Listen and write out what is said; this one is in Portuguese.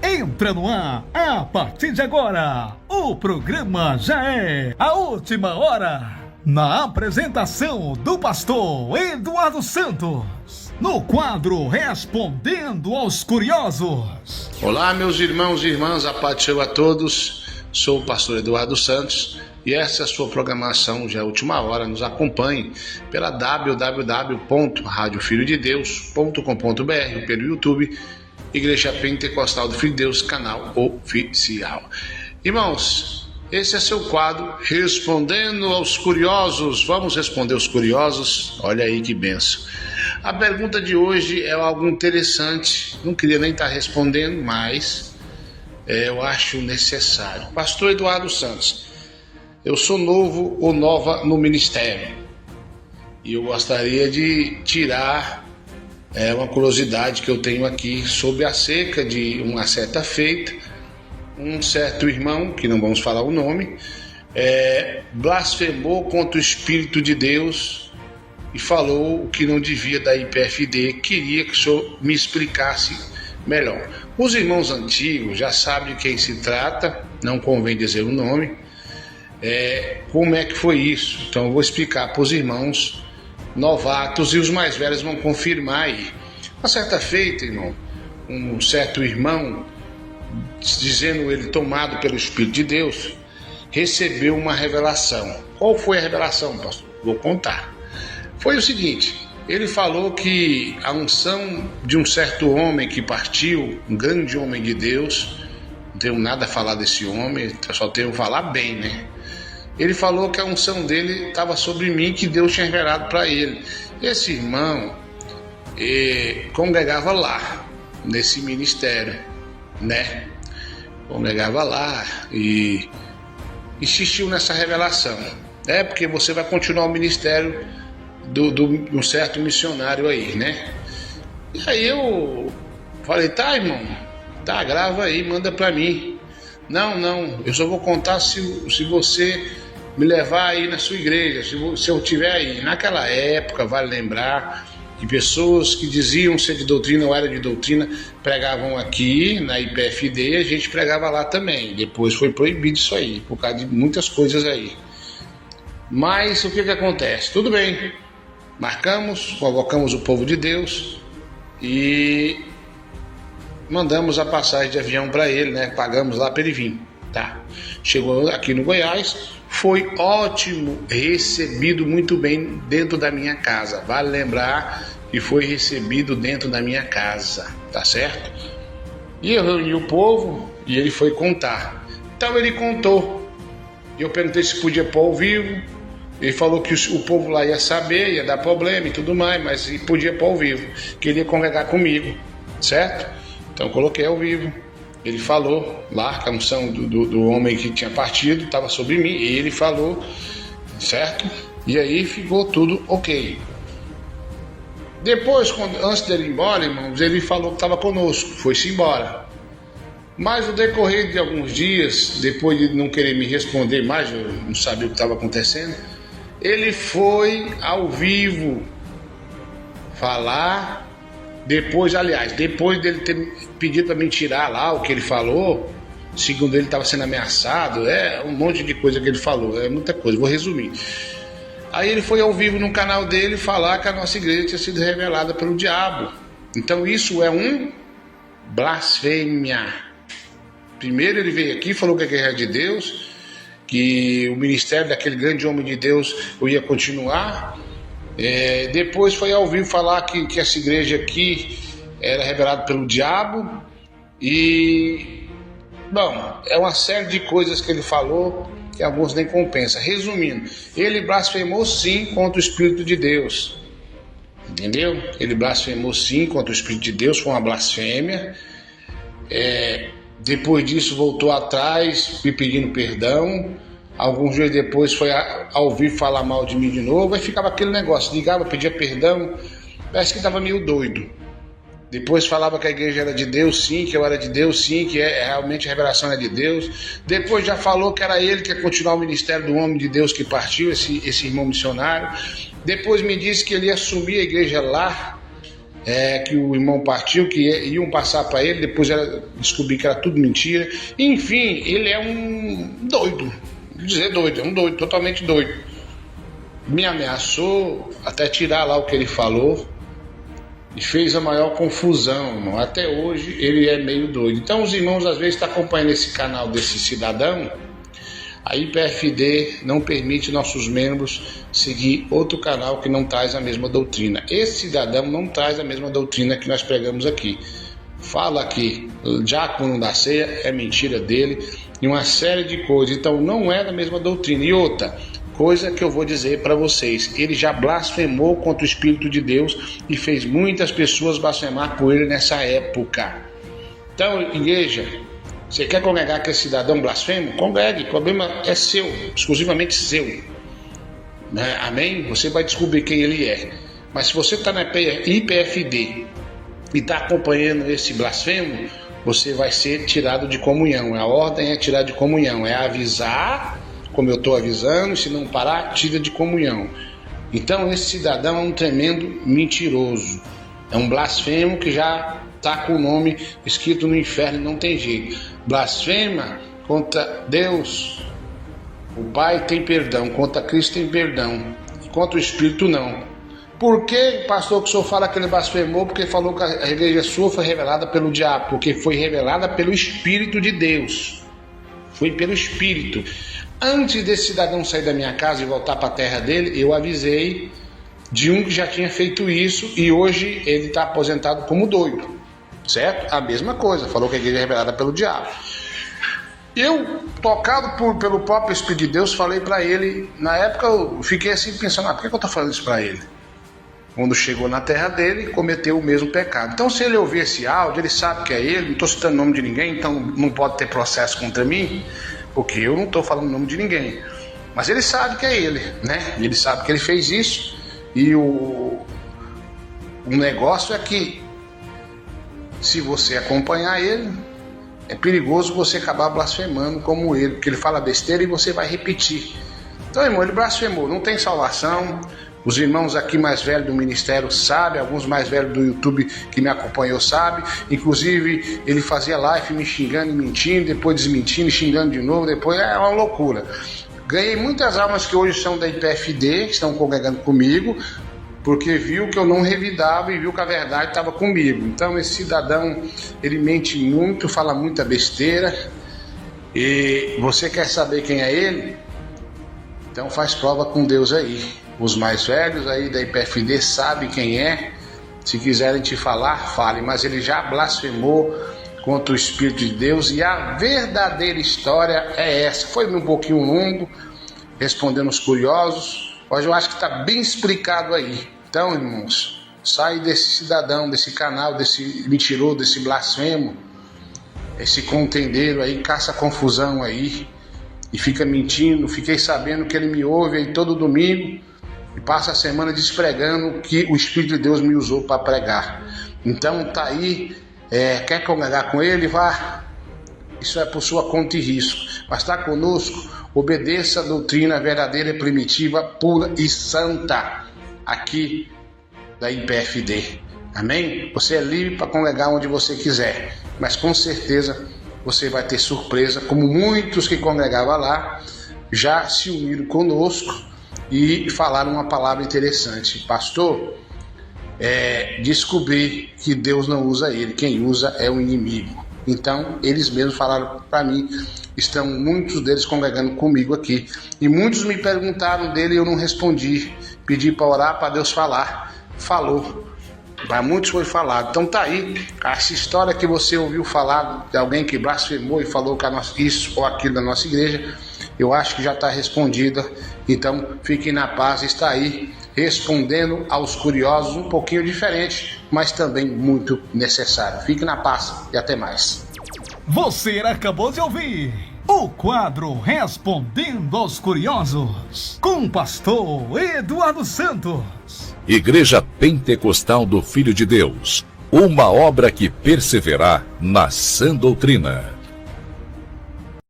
Entra no ar, a partir de agora, o programa já é a última hora. Na apresentação do pastor Eduardo Santos, no quadro Respondendo aos Curiosos. Olá, meus irmãos e irmãs, a paz do Senhor a todos. Sou o pastor Eduardo Santos e essa é a sua programação já é a última hora. Nos acompanhe pela www.radiofilhodedeus.com.br, pelo YouTube, Igreja Pentecostal do Filho de Deus, canal oficial. Irmãos, esse é seu quadro Respondendo aos Curiosos. Vamos responder os curiosos? Olha aí que benção. A pergunta de hoje é algo interessante. Não queria nem estar respondendo, mas eu acho necessário. Pastor Eduardo Santos, eu sou novo ou nova no ministério e eu gostaria de tirar uma curiosidade que eu tenho aqui sobre acerca de uma certa feita. Um certo irmão, que não vamos falar o nome, blasfemou contra o Espírito de Deus e falou o que não devia da IPFD. Queria que o senhor me explicasse melhor. Os irmãos antigos já sabem de quem se trata, não convém dizer o nome. Como é que foi isso? Então eu vou explicar para os irmãos novatos e os mais velhos vão confirmar aí. Uma certa feita, irmão, um certo irmão, dizendo ele tomado pelo Espírito de Deus, recebeu uma revelação. Qual foi a revelação, pastor? Vou contar. Foi o seguinte: ele falou que a unção de um certo homem que partiu, um grande homem de Deus, não tenho nada a falar desse homem, só tenho a falar bem, né? Ele falou que a unção dele estava sobre mim, que Deus tinha revelado para ele. Esse irmão congregava lá, nesse ministério, né? Congregava lá e insistiu nessa revelação. Porque você vai continuar o ministério de um certo missionário aí, né? E aí eu falei, tá, irmão, tá, grava aí, manda para mim. Não, eu só vou contar se você me levar aí na sua igreja, se eu estiver aí. Naquela época, vale lembrar que pessoas que diziam ser de doutrina ou era de doutrina pregavam aqui na IPFD e a gente pregava lá também. Depois foi proibido isso aí, por causa de muitas coisas aí. Mas o que acontece? Tudo bem, marcamos, convocamos o povo de Deus e mandamos a passagem de avião para ele, né? Pagamos lá para ele vir, tá? Chegou aqui no Goiás, foi ótimo, recebido muito bem dentro da minha casa. Vale lembrar que foi recebido dentro da minha casa, tá certo? E eu reuni o povo e ele foi contar. Então ele contou. Eu perguntei se podia pôr ao vivo. Ele falou que o povo lá ia saber, ia dar problema e tudo mais, mas podia pôr ao vivo, que ele ia congregar comigo, certo? Então eu coloquei ao vivo. Ele falou lá que a unção do homem que tinha partido estava sobre mim, e ele falou, certo? E aí ficou tudo ok. Depois, antes dele ir embora, irmãos, ele falou que estava conosco, foi-se embora. Mas no decorrer de alguns dias, depois de não querer me responder mais, eu não sabia o que estava acontecendo, ele foi ao vivo falar. Depois dele ter pedido para me tirar lá o que ele falou, segundo ele estava sendo ameaçado, um monte de coisa que ele falou, muita coisa, vou resumir. Aí ele foi ao vivo no canal dele falar que a nossa igreja tinha sido revelada pelo diabo. Então isso é um blasfêmia. Primeiro ele veio aqui, falou que a guerra é de Deus, que o ministério daquele grande homem de Deus eu ia continuar. Depois foi ao vivo falar que essa igreja aqui era revelada pelo diabo. E, bom, é uma série de coisas que ele falou que alguns nem compensam. Resumindo, ele blasfemou sim contra o Espírito de Deus, entendeu? Ele blasfemou sim contra o Espírito de Deus, foi uma blasfêmia. Depois disso voltou atrás me pedindo perdão. Alguns dias depois foi ao vivo falar mal de mim de novo. Aí ficava aquele negócio, ligava, pedia perdão, parece que estava meio doido. Depois falava que a igreja era de Deus sim, que eu era de Deus sim, que realmente a revelação é de Deus. Depois já falou que era ele que ia continuar o ministério do homem de Deus que partiu, esse irmão missionário. Depois me disse que ele ia assumir a igreja lá que o irmão partiu, que iam passar para ele, depois descobri que era tudo mentira. Enfim, ele é um doido, dizer doido, é um doido, totalmente doido. Me ameaçou até tirar lá o que ele falou e fez a maior confusão, irmão. Até hoje ele é meio doido. Então os irmãos às vezes estão acompanhando esse canal desse cidadão. A IPFD não permite nossos membros seguir outro canal que não traz a mesma doutrina. Esse cidadão não traz a mesma doutrina que nós pregamos aqui. Fala que diácono da ceia é mentira dele e uma série de coisas. Então não é da mesma doutrina. E outra coisa que eu vou dizer para vocês, ele já blasfemou contra o Espírito de Deus e fez muitas pessoas blasfemar por ele nessa época. Então, igreja, você quer congregar com esse cidadão blasfemo? Congregue, o problema é seu, exclusivamente seu. Né? Amém? Você vai descobrir quem ele é. Mas se você está na IPFD e está acompanhando esse blasfemo, você vai ser tirado de comunhão. A ordem é tirar de comunhão, é avisar, como eu estou avisando, se não parar, tira de comunhão. Então esse cidadão é um tremendo mentiroso. É um blasfemo que já está com o nome escrito no inferno e não tem jeito. Blasfema contra Deus, o Pai tem perdão, contra Cristo tem perdão, contra o Espírito não. Por que, pastor, que o senhor fala que ele blasfemou? Porque falou que a igreja sua foi revelada pelo diabo, porque foi revelada pelo Espírito de Deus. Foi pelo Espírito. Antes desse cidadão sair da minha casa e voltar para a terra dele, eu avisei de um que já tinha feito isso e hoje ele está aposentado como doido. Certo? A mesma coisa, falou que a igreja é revelada pelo diabo. Eu, tocado pelo próprio Espírito de Deus, falei para ele, na época eu fiquei assim pensando, por que eu estou falando isso para ele? Quando chegou na terra dele, cometeu o mesmo pecado. Então se ele ouvir esse áudio, ele sabe que é ele, não estou citando o nome de ninguém, então não pode ter processo contra mim, porque eu não estou falando o nome de ninguém. Mas ele sabe que é ele, né? Ele sabe que ele fez isso e o negócio é que se você acompanhar ele, é perigoso você acabar blasfemando como ele, porque ele fala besteira e você vai repetir. Então, irmão, ele blasfemou, não tem salvação. Os irmãos aqui mais velhos do ministério sabem, alguns mais velhos do YouTube que me acompanhou sabem. Inclusive, ele fazia live me xingando e mentindo, depois desmentindo, xingando de novo, depois é uma loucura. Ganhei muitas almas que hoje são da IPFD, que estão congregando comigo, porque viu que eu não revidava e viu que a verdade estava comigo. Então esse cidadão, ele mente muito, fala muita besteira. E você quer saber quem é ele? Então faz prova com Deus aí. Os mais velhos aí da IPFD sabem quem é. Se quiserem te falar, fale. Mas ele já blasfemou contra o Espírito de Deus e a verdadeira história é essa. Foi um pouquinho longo, respondendo os curiosos, mas eu acho que está bem explicado aí. Então, irmãos, sai desse cidadão, desse canal, desse mentiroso, desse blasfemo, esse contendeiro aí, caça confusão aí e fica mentindo. Fiquei sabendo que ele me ouve aí todo domingo e passa a semana despregando que o Espírito de Deus me usou para pregar. Então tá aí, quer congregar com ele? Vá. Isso é por sua conta e risco. Mas está conosco, obedeça a doutrina verdadeira, primitiva, pura e santa aqui da IPFD. Amém? Você é livre para congregar onde você quiser, mas com certeza você vai ter surpresa, como muitos que congregavam lá já se uniram conosco e falaram uma palavra interessante. Pastor, descobri que Deus não usa ele, quem usa é o inimigo. Então eles mesmos falaram para mim, estão muitos deles congregando comigo aqui e muitos me perguntaram dele e eu não respondi, pedi para orar para Deus falar, falou, para muitos foi falado. Então tá aí, essa história que você ouviu falar de alguém que blasfemou e falou que isso ou aquilo da nossa igreja, eu acho que já está respondida. Então fiquem na paz, está aí respondendo aos curiosos, um pouquinho diferente, mas também muito necessário. Fique na paz e até mais. Você acabou de ouvir o quadro Respondendo aos Curiosos, com o pastor Eduardo Santos. Igreja Pentecostal do Filho de Deus, uma obra que perseverar na sã doutrina.